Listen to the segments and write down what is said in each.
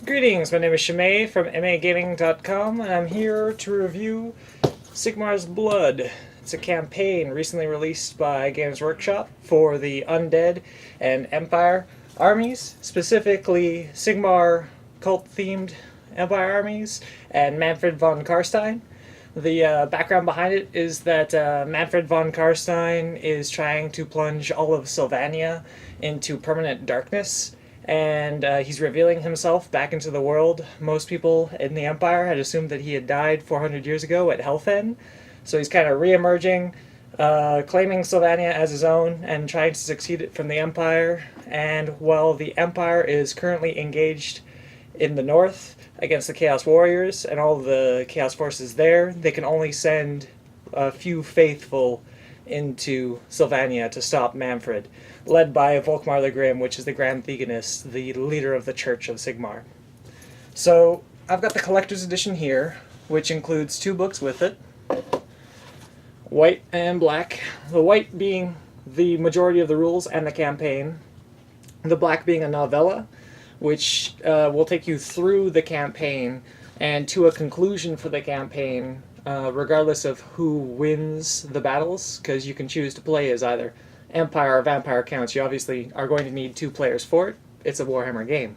Greetings, my name is Shammeh from magaming.com, and I'm here to review Sigmar's Blood. It's a campaign recently released by Games Workshop for the Undead and Empire armies, specifically Sigmar cult-themed Empire armies and Manfred von Karstein. The background behind it is that Manfred von Karstein is trying to plunge all of Sylvania into permanent darkness, and he's revealing himself back into the world. Most people in the Empire had assumed that he had died 400 years ago at Helfen, so he's kind of re-emerging, claiming Sylvania as his own and trying to succeed it from the Empire. And while the Empire is currently engaged in the north against the Chaos Warriors and all the Chaos forces there, they can only send a few faithful into Sylvania to stop Manfred, led by Volkmar the Grim, which is the Grand Theganist, the leader of the Church of Sigmar. So I've got the collector's edition here, which includes two books with it, white and black. The white being the majority of the rules and the campaign, the black being a novella, which will take you through the campaign and to a conclusion for the campaign, regardless of who wins the battles, because you can choose to play as either Empire or Vampire counts. You obviously are going to need two players for it. It's a Warhammer game.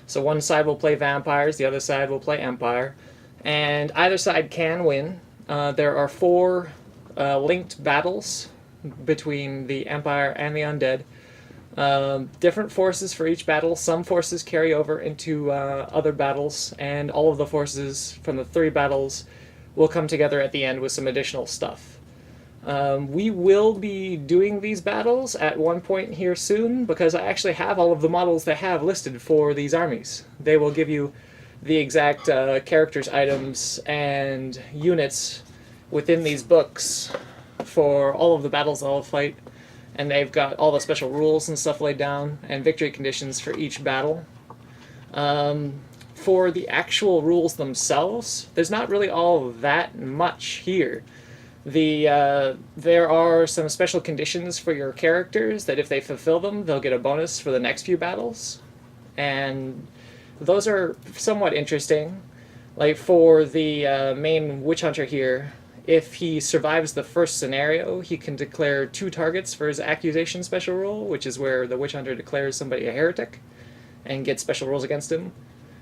So one side will play Vampires, the other side will play Empire, and either side can win. There are four linked battles between the Empire and the Undead. Different forces for each battle. Some forces carry over into other battles, and all of the forces from the three battles will come together at the end with some additional stuff. We will be doing these battles at one point here soon, because I actually have all of the models they have listed for these armies. They will give you the exact characters, items, and units within these books for all of the battles they'll fight. And they've got all the special rules and stuff laid down, and victory conditions for each battle. For the actual rules themselves, there's not really all that much here. There are some special conditions for your characters that if they fulfill them, they'll get a bonus for the next few battles. And those are somewhat interesting. Like for the main witch hunter here, if he survives the first scenario, he can declare 2 targets for his accusation special rule, which is where the witch hunter declares somebody a heretic and gets special rules against him.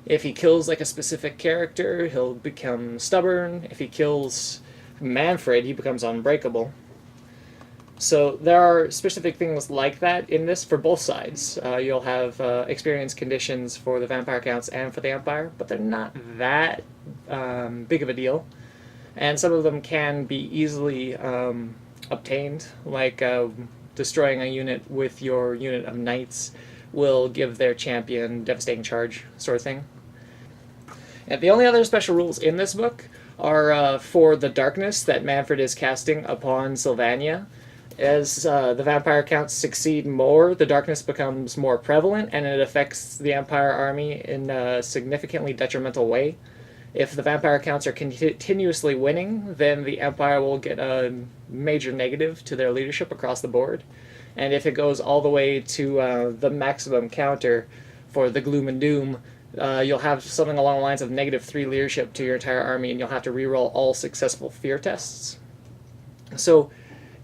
If he kills like a specific character, he'll become stubborn. If he kills Manfred, he becomes unbreakable. So there are specific things like that in this for both sides. You'll have experience conditions for the Vampire counts and for the Empire, but they're not that big of a deal. And some of them can be easily obtained, like destroying a unit with your unit of knights will give their champion devastating charge, sort of thing. And the only other special rules in this book are for the darkness that Manfred is casting upon Sylvania. As the Vampire counts succeed more, the darkness becomes more prevalent, and it affects the Empire army in a significantly detrimental way. If the Vampire counts are continuously winning, then the Empire will get a major negative to their leadership across the board. And if it goes all the way to the maximum counter for the Gloom and Doom, you'll have something along the lines of -3 leadership to your entire army, and you'll have to reroll all successful fear tests. So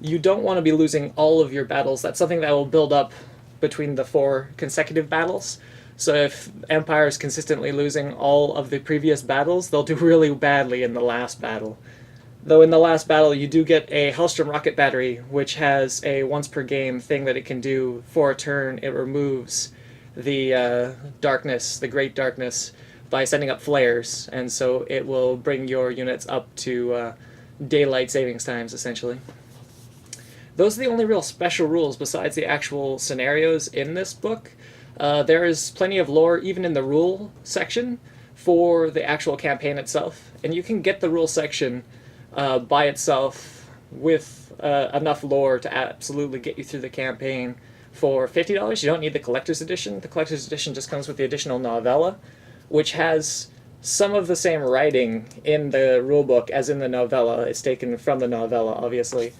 you don't want to be losing all of your battles. That's something that will build up between the 4 consecutive battles. So if Empire is consistently losing all of the previous battles, they'll do really badly in the last battle. Though in the last battle you do get a Hellstrom rocket battery, which has a once per game thing that it can do for a turn. It removes the darkness, the great darkness, by sending up flares, and so it will bring your units up to daylight savings times, essentially. Those are the only real special rules besides the actual scenarios in this book. There is plenty of lore, even in the rule section, for the actual campaign itself. And you can get the rule section by itself with enough lore to absolutely get you through the campaign for $50. You don't need the collector's edition. The collector's edition just comes with the additional novella, which has some of the same writing in the rulebook as in the novella. It's taken from the novella, obviously.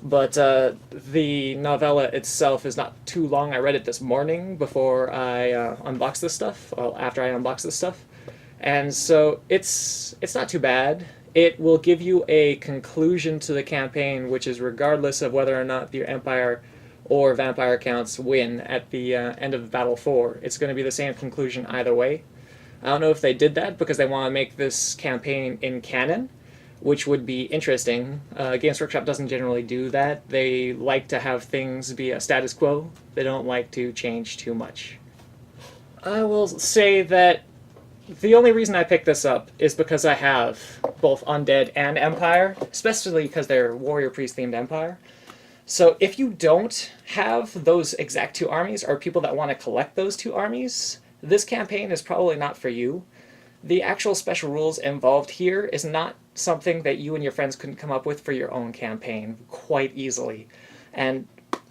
But the novella itself is not too long. I read it this morning before I unboxed this stuff. Well, after I unboxed this stuff, and so it's not too bad. It will give you a conclusion to the campaign, which is regardless of whether or not your Empire or Vampire counts win at the end of Battle 4. It's going to be the same conclusion either way. I don't know if they did that because they want to make this campaign in canon, which would be interesting. Games Workshop doesn't generally do that. They like to have things be a status quo. They don't like to change too much. I will say that the only reason I picked this up is because I have both Undead and Empire, especially because they're Warrior Priest themed Empire. So if you don't have those exact two armies, or people that want to collect those two armies, this campaign is probably not for you. The actual special rules involved here is not something that you and your friends couldn't come up with for your own campaign quite easily, and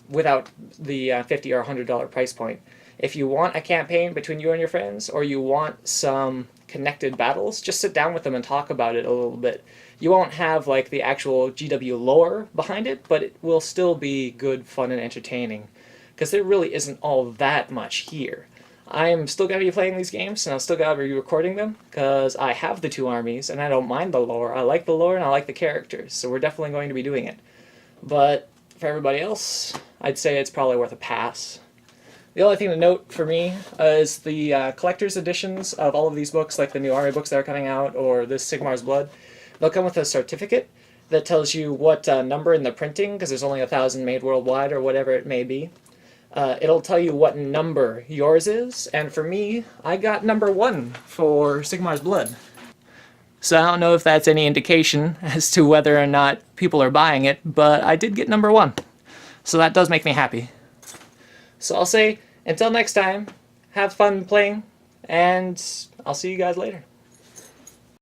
without the $50 or $100 price point. If you want a campaign between you and your friends, or you want some connected battles, just sit down with them and talk about it a little bit. You won't have like the actual GW lore behind it, but it will still be good, fun, and entertaining, because there really isn't all that much here. I'm still going to be playing these games, and I'm still going to be recording them, because I have the two armies, and I don't mind the lore. I like the lore, and I like the characters, so we're definitely going to be doing it. But for everybody else, I'd say it's probably worth a pass. The only thing to note for me is the collector's editions of all of these books, like the new army books that are coming out, or this Sigmar's Blood. They'll come with a certificate that tells you what number in the printing, because there's only 1,000 made worldwide, or whatever it may be. It'll tell you what number yours is, and for me, I got number 1 for Sigmar's Blood. So I don't know if that's any indication as to whether or not people are buying it, but I did get number 1. So that does make me happy. So I'll say, until next time, have fun playing, and I'll see you guys later.